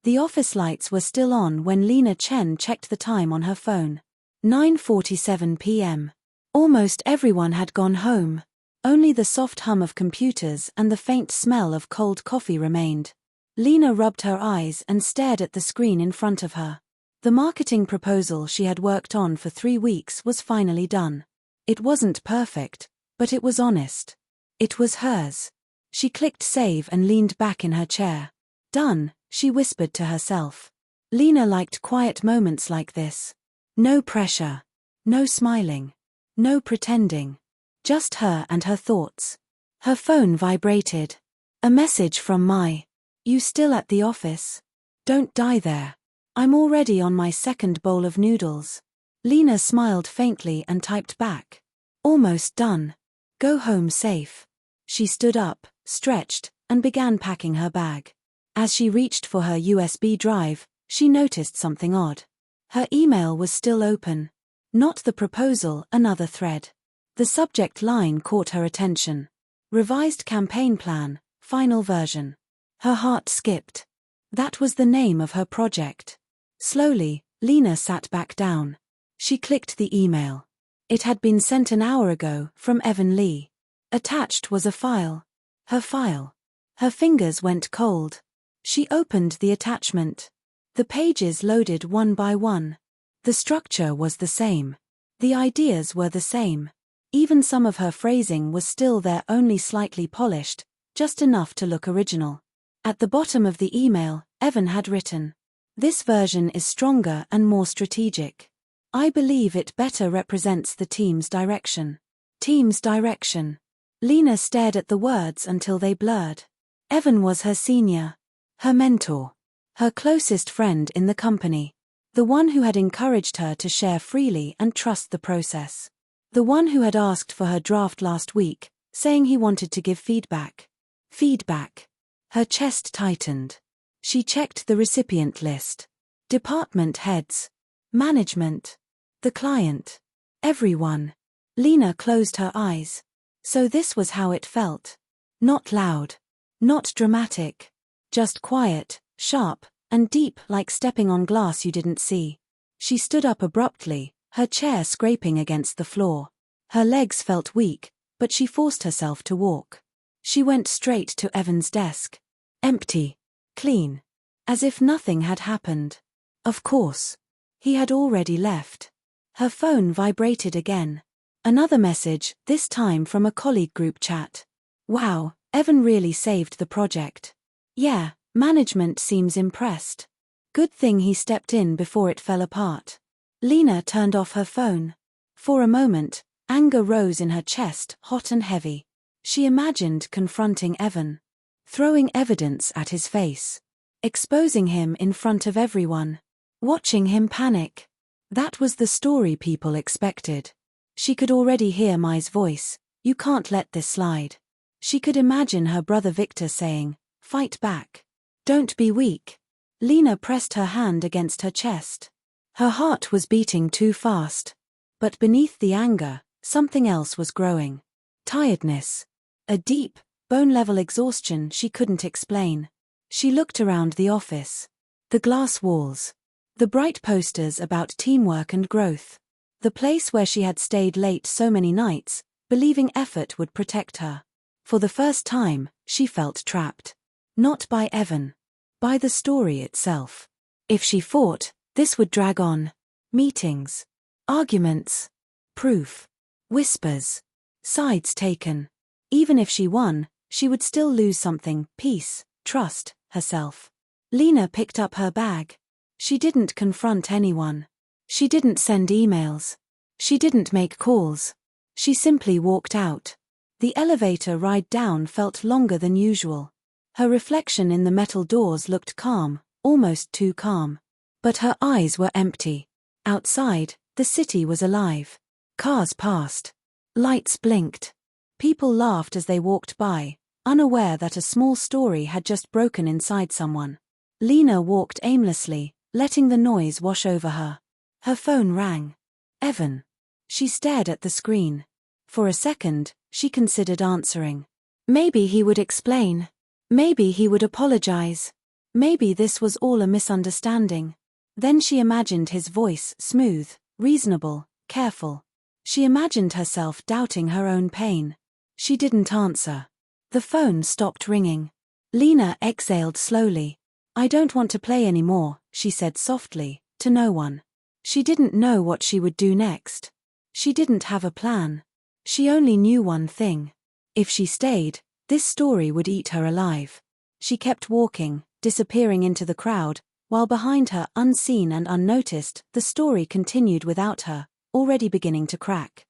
The office lights were still on when Lena Chen checked the time on her phone. 9:47 p.m. Almost everyone had gone home. Only the soft hum of computers and the faint smell of cold coffee remained. Lena rubbed her eyes and stared at the screen in front of her. The marketing proposal she had worked on for 3 weeks was finally done. It wasn't perfect, but it was honest. It was hers. She clicked save and leaned back in her chair. Done, she whispered to herself. Lena liked quiet moments like this. No pressure. No smiling. No pretending. Just her and her thoughts. Her phone vibrated. A message from Mai. You still at the office? Don't die there. I'm already on my second bowl of noodles. Lena smiled faintly and typed back. Almost done. Go home safe. She stood up, stretched, and began packing her bag. As she reached for her USB drive, she noticed something odd. Her email was still open. Not the proposal, another thread. The subject line caught her attention. Revised campaign plan, final version. Her heart skipped. That was the name of her project. Slowly, Lena sat back down. She clicked the email. It had been sent an hour ago, from Evan Lee. Attached was a file. Her file. Her fingers went cold. She opened the attachment. The pages loaded one by one. The structure was the same. The ideas were the same. Even some of her phrasing was still there, only slightly polished, just enough to look original. At the bottom of the email, Evan had written, "This version is stronger and more strategic. I believe it better represents the team's direction." Team's direction. Lena stared at the words until they blurred. Evan was her senior. Her mentor. Her closest friend in the company. The one who had encouraged her to share freely and trust the process. The one who had asked for her draft last week, saying he wanted to give feedback. Feedback. Her chest tightened. She checked the recipient list. Department heads. Management. The client. Everyone. Lena closed her eyes. So this was how it felt. Not loud. Not dramatic. Just quiet, sharp, and deep, like stepping on glass you didn't see. She stood up abruptly, her chair scraping against the floor. Her legs felt weak, but she forced herself to walk. She went straight to Evan's desk. Empty. Clean. As if nothing had happened. Of course. He had already left. Her phone vibrated again. Another message, this time from a colleague group chat. Wow, Evan really saved the project. Yeah, management seems impressed. Good thing he stepped in before it fell apart. Lena turned off her phone. For a moment, anger rose in her chest, hot and heavy. She imagined confronting Evan. Throwing evidence at his face. Exposing him in front of everyone. Watching him panic. That was the story people expected. She could already hear Mai's voice. You can't let this slide. She could imagine her brother Victor saying, fight back. Don't be weak. Lena pressed her hand against her chest. Her heart was beating too fast. But beneath the anger, something else was growing. Tiredness. A deep, bone-level exhaustion she couldn't explain. She looked around the office. The glass walls. The bright posters about teamwork and growth. The place where she had stayed late so many nights, believing effort would protect her. For the first time, she felt trapped. Not by Evan. By the story itself. If she fought, this would drag on. Meetings. Arguments. Proof. Whispers. Sides taken. Even if she won, she would still lose something, peace, trust, herself. Lena picked up her bag. She didn't confront anyone. She didn't send emails. She didn't make calls. She simply walked out. The elevator ride down felt longer than usual. Her reflection in the metal doors looked calm, almost too calm. But her eyes were empty. Outside, the city was alive. Cars passed. Lights blinked. People laughed as they walked by, unaware that a small story had just broken inside someone. Lena walked aimlessly, letting the noise wash over her. Her phone rang. Evan. She stared at the screen. For a second, she considered answering. Maybe he would explain. Maybe he would apologize. Maybe this was all a misunderstanding. Then she imagined his voice, smooth, reasonable, careful. She imagined herself doubting her own pain. She didn't answer. The phone stopped ringing. Lena exhaled slowly. "I don't want to play anymore," she said softly, to no one. She didn't know what she would do next. She didn't have a plan. She only knew one thing. If she stayed, this story would eat her alive. She kept walking, disappearing into the crowd, while behind her, unseen and unnoticed, the story continued without her, already beginning to crack.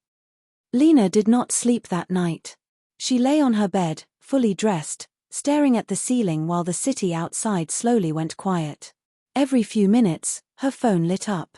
Lena did not sleep that night. She lay on her bed, fully dressed, staring at the ceiling while the city outside slowly went quiet. Every few minutes, her phone lit up.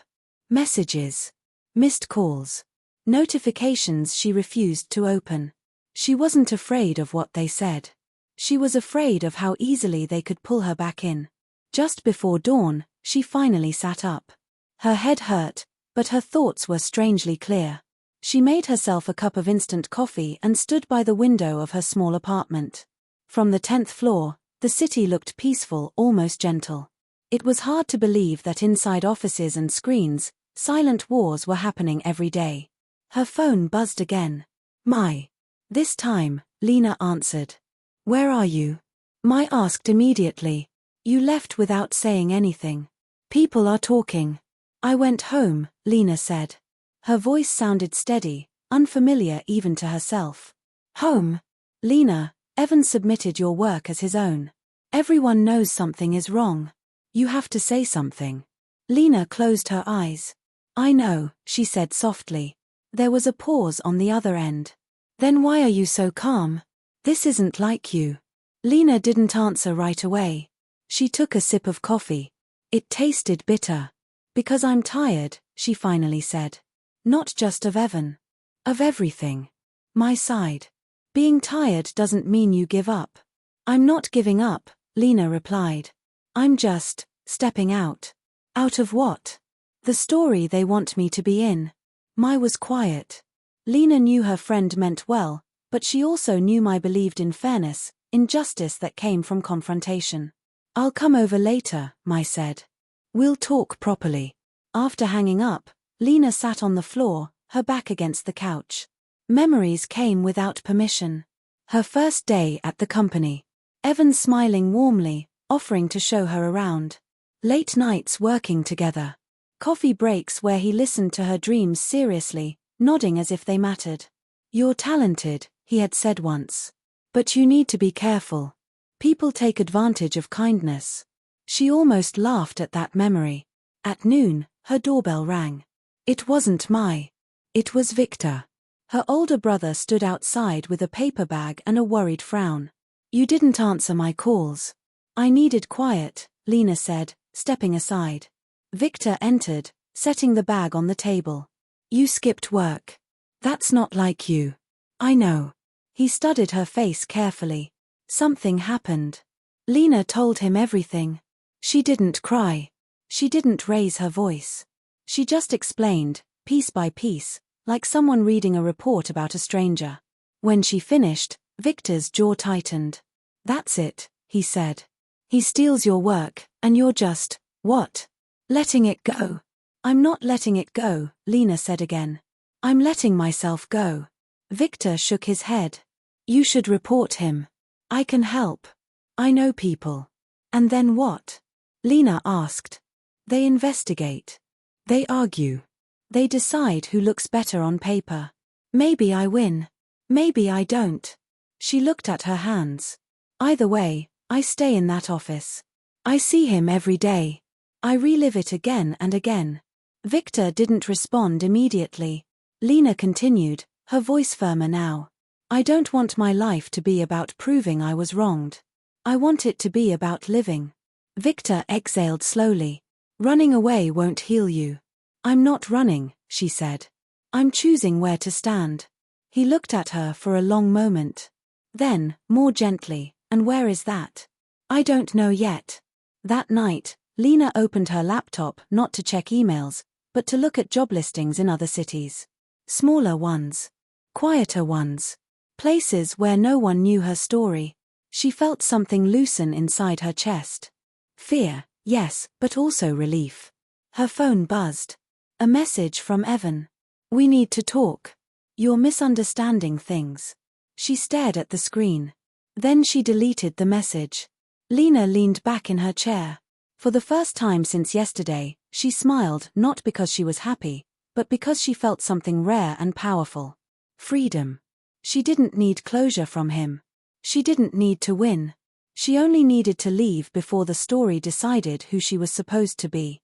Messages. Missed calls. Notifications she refused to open. She wasn't afraid of what they said. She was afraid of how easily they could pull her back in. Just before dawn, she finally sat up. Her head hurt, but her thoughts were strangely clear. She made herself a cup of instant coffee and stood by the window of her small apartment. From the 10th floor, the city looked peaceful, almost gentle. It was hard to believe that inside offices and screens, silent wars were happening every day. Her phone buzzed again. "My." This time, Lena answered. "Where are you?" Mai asked immediately. "You left without saying anything." "People are talking." "I went home," Lena said. Her voice sounded steady, unfamiliar even to herself. "Home?" "Lena, Evan submitted your work as his own. Everyone knows something is wrong. You have to say something." Lena closed her eyes. "I know," she said softly. There was a pause on the other end. "Then why are you so calm? This isn't like you." Lena didn't answer right away. She took a sip of coffee. It tasted bitter. "Because I'm tired," she finally said. "Not just of Evan. Of everything." Mai sighed. "Being tired doesn't mean you give up." "I'm not giving up," Lena replied. "I'm just stepping out." "Out of what?" "The story they want me to be in." Mai was quiet. Lena knew her friend meant well, but she also knew Mai believed in fairness, in justice that came from confrontation. "I'll come over later," Mai said. "We'll talk properly." After hanging up, Lena sat on the floor, her back against the couch. Memories came without permission. Her first day at the company. Evan smiling warmly, offering to show her around. Late nights working together. Coffee breaks where he listened to her dreams seriously, nodding as if they mattered. "You're talented," he had said once. "But you need to be careful. People take advantage of kindness." She almost laughed at that memory. At noon, her doorbell rang. It wasn't Mai. It was Victor. Her older brother stood outside with a paper bag and a worried frown. "You didn't answer my calls." "I needed quiet," Lena said, stepping aside. Victor entered, setting the bag on the table. "You skipped work. That's not like you." "I know." He studied her face carefully. Something happened. Lena told him everything. She didn't cry. She didn't raise her voice. She just explained, piece by piece, like someone reading a report about a stranger. When she finished, Victor's jaw tightened. "That's it," he said. "He steals your work, and you're just, what? Letting it go." "I'm not letting it go," Lena said again. "I'm letting myself go." Victor shook his head. "You should report him." "I can help. I know people." "And then what?" Lena asked. "They investigate. They argue. They decide who looks better on paper. Maybe I win. Maybe I don't." She looked at her hands. "Either way, I stay in that office. I see him every day. I relive it again and again." Victor didn't respond immediately. Lena continued, her voice firmer now. "I don't want my life to be about proving I was wronged. I want it to be about living." Victor exhaled slowly. "Running away won't heal you." "I'm not running," she said. "I'm choosing where to stand." He looked at her for a long moment. Then, more gently, "And where is that?" "I don't know yet." That night, Lena opened her laptop not to check emails, but to look at job listings in other cities. Smaller ones. Quieter ones. Places where no one knew her story. She felt something loosen inside her chest. Fear, yes, but also relief. Her phone buzzed. A message from Evan. "We need to talk. You're misunderstanding things." She stared at the screen. Then she deleted the message. Lena leaned back in her chair. For the first time since yesterday, she smiled not because she was happy, but because she felt something rare and powerful. Freedom. She didn't need closure from him. She didn't need to win. She only needed to leave before the story decided who she was supposed to be.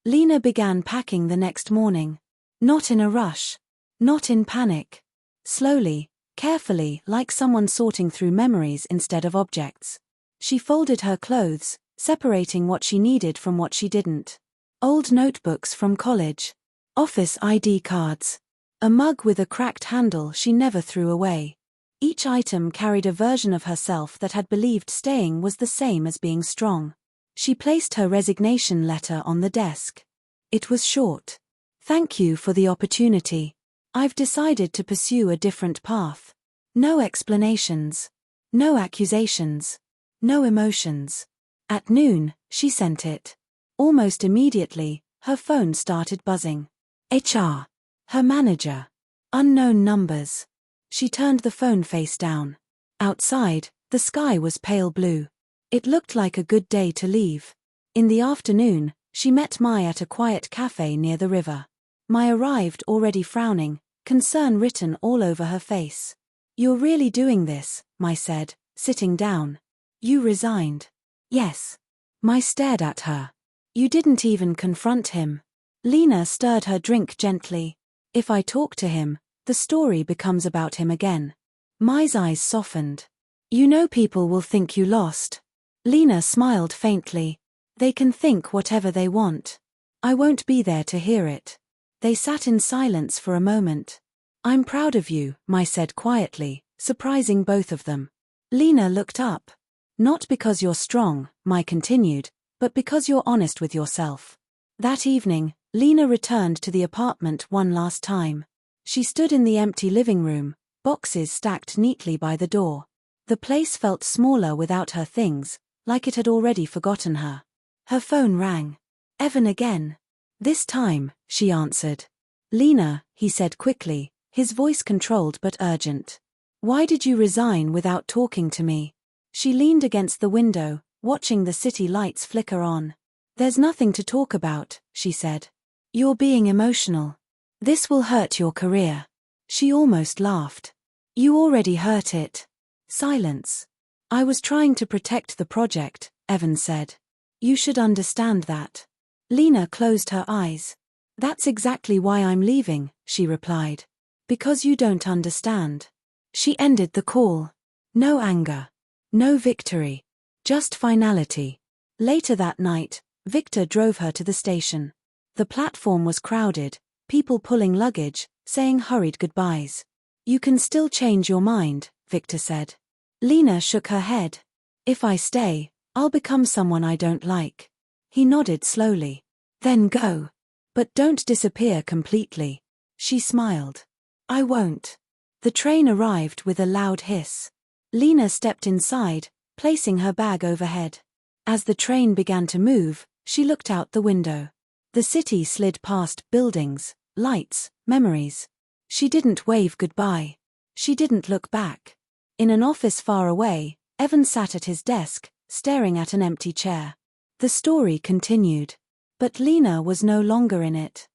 Lena began packing the next morning. Not in a rush. Not in panic. Slowly, carefully, like someone sorting through memories instead of objects. She folded her clothes, separating what she needed from what she didn't. Old notebooks from college. Office ID cards. A mug with a cracked handle she never threw away. Each item carried a version of herself that had believed staying was the same as being strong. She placed her resignation letter on the desk. It was short. "Thank you for the opportunity. I've decided to pursue a different path." No explanations. No accusations. No emotions. At noon, she sent it. Almost immediately, her phone started buzzing. HR. Her manager. Unknown numbers. She turned the phone face down. Outside, the sky was pale blue. It looked like a good day to leave. In the afternoon, she met Mai at a quiet cafe near the river. Mai arrived already frowning, concern written all over her face. "You're really doing this," Mai said, sitting down. "You resigned." "Yes." Mai stared at her. "You didn't even confront him." Lena stirred her drink gently. "If I talk to him, the story becomes about him again." Mai's eyes softened. "You know people will think you lost." Lena smiled faintly. "They can think whatever they want. I won't be there to hear it." They sat in silence for a moment. "I'm proud of you," Mai said quietly, surprising both of them. Lena looked up. "Not because you're strong," Mai continued, "but because you're honest with yourself." That evening, Lena returned to the apartment one last time. She stood in the empty living room, boxes stacked neatly by the door. The place felt smaller without her things, like it had already forgotten her. Her phone rang. "Evan again." "This time," she answered. "Lena," he said quickly, his voice controlled but urgent. "Why did you resign without talking to me?" She leaned against the window, watching the city lights flicker on. "There's nothing to talk about," she said. "You're being emotional. This will hurt your career." She almost laughed. "You already hurt it." Silence. "I was trying to protect the project," Evan said. "You should understand that." Lena closed her eyes. "That's exactly why I'm leaving," she replied. "Because you don't understand." She ended the call. No anger. No victory. Just finality. Later that night, Victor drove her to the station. The platform was crowded, people pulling luggage, saying hurried goodbyes. "You can still change your mind," Victor said. Lena shook her head. "If I stay, I'll become someone I don't like." He nodded slowly. "Then go. But don't disappear completely." She smiled. "I won't." The train arrived with a loud hiss. Lena stepped inside, placing her bag overhead. As the train began to move, she looked out the window. The city slid past buildings, lights, memories. She didn't wave goodbye. She didn't look back. In an office far away, Evan sat at his desk, staring at an empty chair. The story continued. But Lena was no longer in it.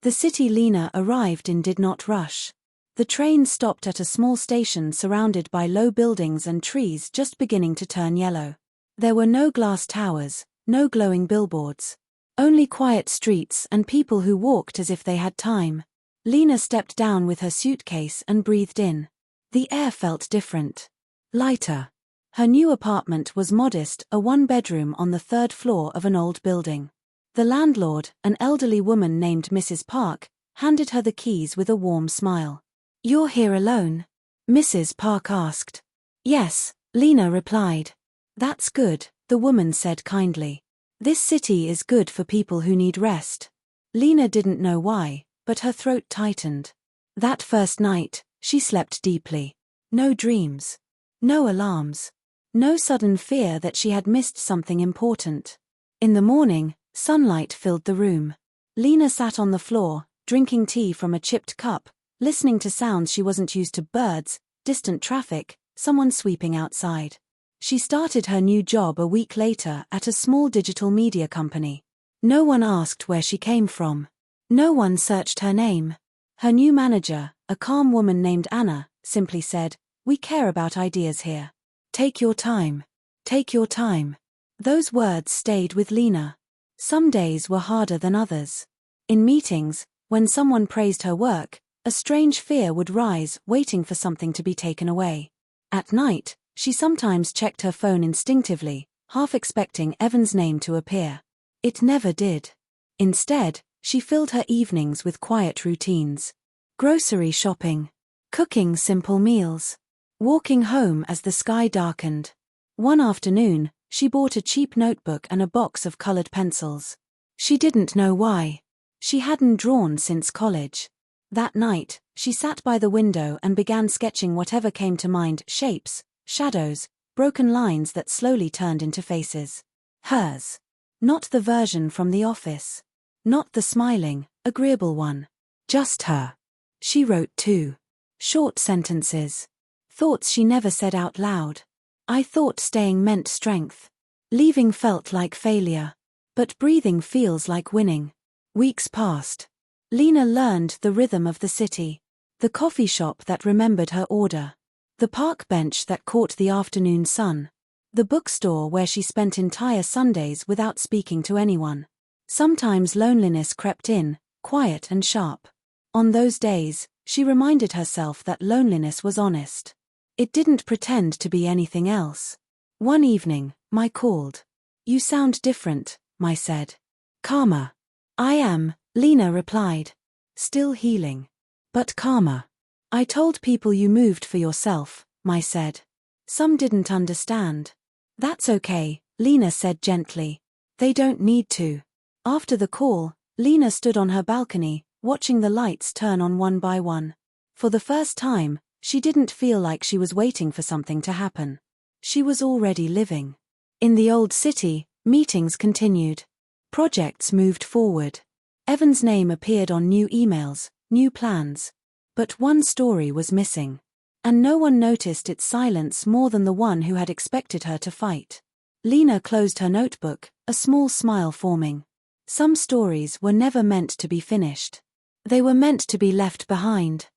The city Lena arrived in did not rush. The train stopped at a small station surrounded by low buildings and trees just beginning to turn yellow. There were no glass towers, no glowing billboards. Only quiet streets and people who walked as if they had time. Lena stepped down with her suitcase and breathed in. The air felt different. Lighter. Her new apartment was modest, a one-bedroom on the third floor of an old building. The landlord, an elderly woman named Mrs. Park, handed her the keys with a warm smile. "You're here alone?" Mrs. Park asked. "Yes," Lena replied. "That's good," the woman said kindly. "This city is good for people who need rest." Lena didn't know why, but her throat tightened. That first night, she slept deeply. No dreams. No alarms. No sudden fear that she had missed something important. In the morning, sunlight filled the room. Lena sat on the floor, drinking tea from a chipped cup, listening to sounds she wasn't used to: birds, distant traffic, someone sweeping outside. She started her new job a week later at a small digital media company. No one asked where she came from. No one searched her name. Her new manager, a calm woman named Anna, simply said, "We care about ideas here. Take your time. Take your time." Those words stayed with Lena. Some days were harder than others. In meetings, when someone praised her work, a strange fear would rise, waiting for something to be taken away. At night, she sometimes checked her phone instinctively, half expecting Evan's name to appear. It never did. Instead, she filled her evenings with quiet routines. Grocery shopping. Cooking simple meals. Walking home as the sky darkened. One afternoon, she bought a cheap notebook and a box of colored pencils. She didn't know why. She hadn't drawn since college. That night, she sat by the window and began sketching whatever came to mind: shapes, shadows, broken lines that slowly turned into faces. Hers. Not the version from the office. Not the smiling, agreeable one. Just her. She wrote too. Short sentences. Thoughts she never said out loud. "I thought staying meant strength. Leaving felt like failure. But breathing feels like winning." Weeks passed. Lena learned the rhythm of the city. The coffee shop that remembered her order. The park bench that caught the afternoon sun. The bookstore where she spent entire Sundays without speaking to anyone. Sometimes loneliness crept in, quiet and sharp. On those days, she reminded herself that loneliness was honest. It didn't pretend to be anything else. One evening, Mai called. "You sound different," Mai said. "Calmer." "I am," Lena replied. "Still healing. But calmer." "I told people you moved for yourself," Mai said. "Some didn't understand." "That's okay," Lena said gently. "They don't need to." After the call, Lena stood on her balcony, watching the lights turn on one by one. For the first time, she didn't feel like she was waiting for something to happen. She was already living. In the old city, meetings continued. Projects moved forward. Evan's name appeared on new emails, new plans. But one story was missing. And no one noticed its silence more than the one who had expected her to fight. Lena closed her notebook, a small smile forming. Some stories were never meant to be finished. They were meant to be left behind.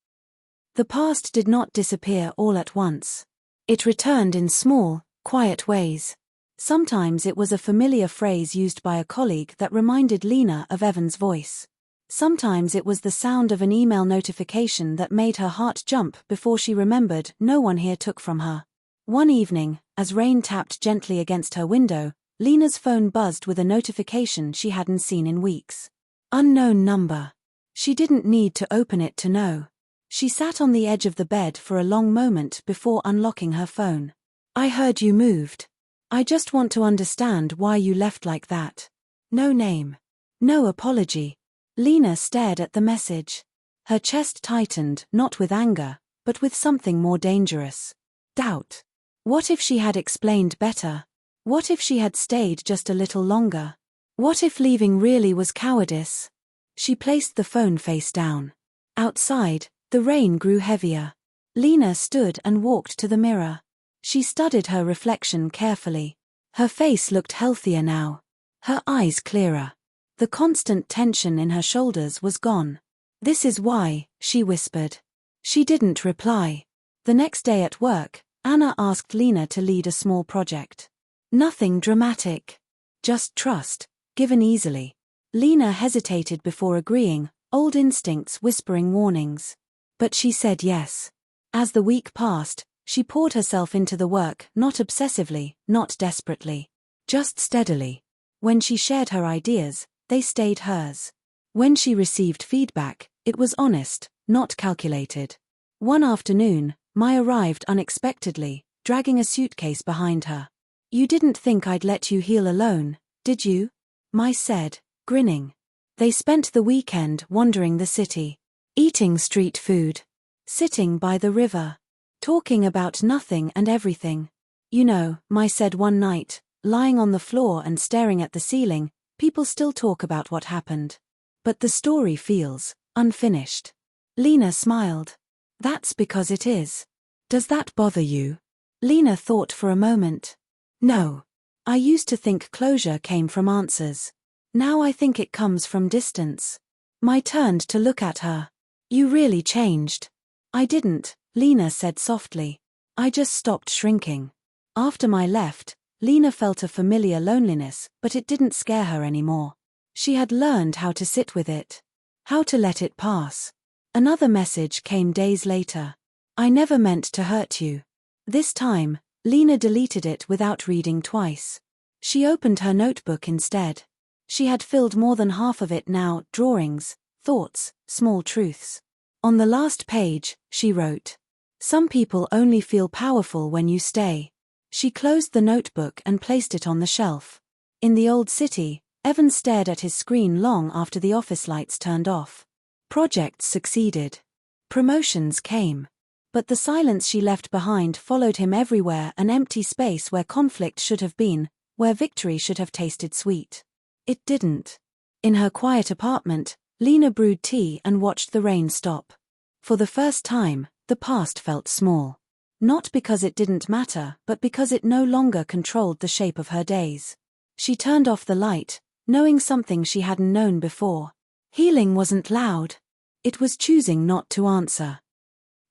The past did not disappear all at once. It returned in small, quiet ways. Sometimes it was a familiar phrase used by a colleague that reminded Lena of Evan's voice. Sometimes it was the sound of an email notification that made her heart jump before she remembered no one here took from her. One evening, as rain tapped gently against her window, Lena's phone buzzed with a notification she hadn't seen in weeks. Unknown number. She didn't need to open it to know. She sat on the edge of the bed for a long moment before unlocking her phone. "I heard you moved. I just want to understand why you left like that." No name. No apology. Lena stared at the message. Her chest tightened, not with anger, but with something more dangerous. Doubt. What if she had explained better? What if she had stayed just a little longer? What if leaving really was cowardice? She placed the phone face down. Outside, the rain grew heavier. Lena stood and walked to the mirror. She studied her reflection carefully. Her face looked healthier now. Her eyes clearer. The constant tension in her shoulders was gone. "This is why," she whispered. She didn't reply. The next day at work, Anna asked Lena to lead a small project. Nothing dramatic. Just trust, given easily. Lena hesitated before agreeing, old instincts whispering warnings. But she said yes. As the week passed, she poured herself into the work, not obsessively, not desperately. Just steadily. When she shared her ideas, they stayed hers. When she received feedback, it was honest, not calculated. One afternoon, Mai arrived unexpectedly, dragging a suitcase behind her. "You didn't think I'd let you heal alone, did you?" Mai said, grinning. They spent the weekend wandering the city, eating street food, sitting by the river, talking about nothing and everything. You know, Mai said one night, lying on the floor and staring at the ceiling, people still talk about what happened. But the story feels unfinished. Lena smiled. That's because it is. Does that bother you? Lena thought for a moment. No. I used to think closure came from answers. Now I think it comes from distance. Mai turned to look at her. You really changed. I didn't, Lena said softly. I just stopped shrinking. After Mai left, Lena felt a familiar loneliness, but it didn't scare her anymore. She had learned how to sit with it. How to let it pass. Another message came days later. I never meant to hurt you. This time, Lena deleted it without reading twice. She opened her notebook instead. She had filled more than half of it now, drawings, thoughts, small truths. On the last page, she wrote, "Some people only feel powerful when you stay." She closed the notebook and placed it on the shelf. In the old city, Evan stared at his screen long after the office lights turned off. Projects succeeded. Promotions came. But the silence she left behind followed him everywhere, an empty space where conflict should have been, where victory should have tasted sweet. It didn't. In her quiet apartment, Lena brewed tea and watched the rain stop. For the first time, the past felt small. Not because it didn't matter, but because it no longer controlled the shape of her days. She turned off the light, knowing something she hadn't known before. Healing wasn't loud. It was choosing not to answer.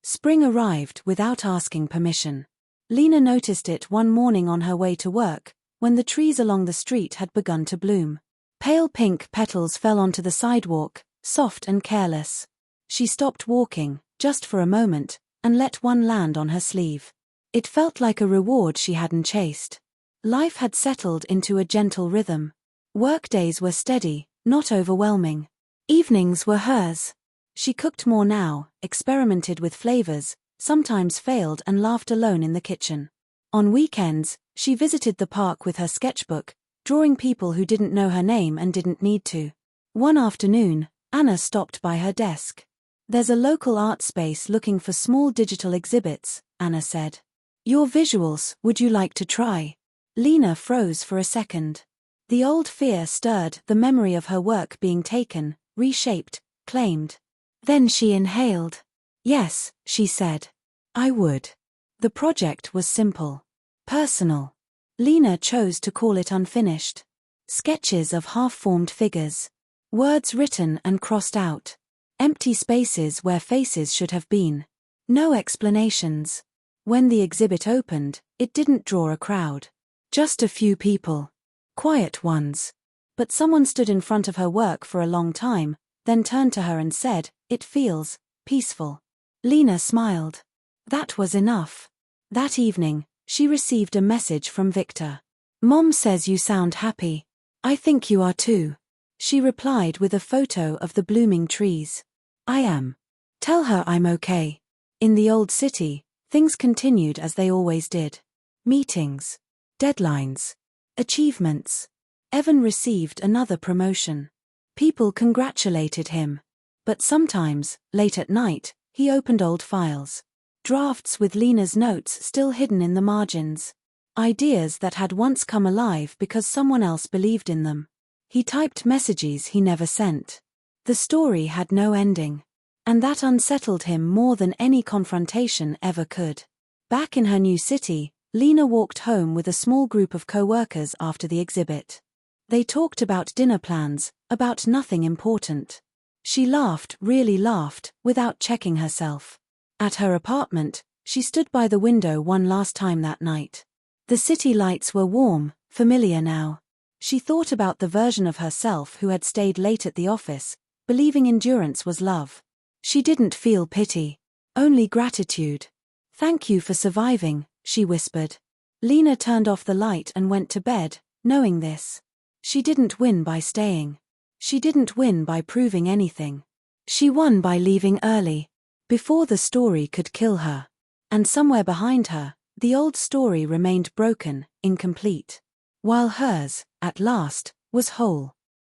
Spring arrived without asking permission. Lena noticed it one morning on her way to work, when the trees along the street had begun to bloom. Pale pink petals fell onto the sidewalk, soft and careless. She stopped walking, just for a moment, and let one land on her sleeve. It felt like a reward she hadn't chased. Life had settled into a gentle rhythm. Workdays were steady, not overwhelming. Evenings were hers. She cooked more now, experimented with flavors, sometimes failed and laughed alone in the kitchen. On weekends, she visited the park with her sketchbook, drawing people who didn't know her name and didn't need to. One afternoon, Anna stopped by her desk. "There's a local art space looking for small digital exhibits," Anna said. "Your visuals, would you like to try?" Lena froze for a second. The old fear stirred, the memory of her work being taken, reshaped, claimed. Then she inhaled. "Yes," she said. "I would." The project was simple. Personal. Lena chose to call it unfinished. Sketches of half-formed figures. Words written and crossed out. Empty spaces where faces should have been. No explanations. When the exhibit opened, it didn't draw a crowd. Just a few people. Quiet ones. But someone stood in front of her work for a long time, then turned to her and said, "It feels peaceful." Lena smiled. That was enough. That evening, she received a message from Victor. "Mom says you sound happy. I think you are too." She replied with a photo of the blooming trees. "I am. Tell her I'm okay." In the old city, things continued as they always did. Meetings. Deadlines. Achievements. Evan received another promotion. People congratulated him. But sometimes, late at night, he opened old files. Drafts with Lena's notes still hidden in the margins. Ideas that had once come alive because someone else believed in them. He typed messages he never sent. The story had no ending. And that unsettled him more than any confrontation ever could. Back in her new city, Lena walked home with a small group of co-workers after the exhibit. They talked about dinner plans, about nothing important. She laughed, really laughed, without checking herself. At her apartment, she stood by the window one last time that night. The city lights were warm, familiar now. She thought about the version of herself who had stayed late at the office, believing endurance was love. She didn't feel pity. Only gratitude. "Thank you for surviving," she whispered. Lena turned off the light and went to bed, knowing this. She didn't win by staying. She didn't win by proving anything. She won by leaving early. Before the story could kill her. And somewhere behind her, the old story remained broken, incomplete. While hers, at last, was whole.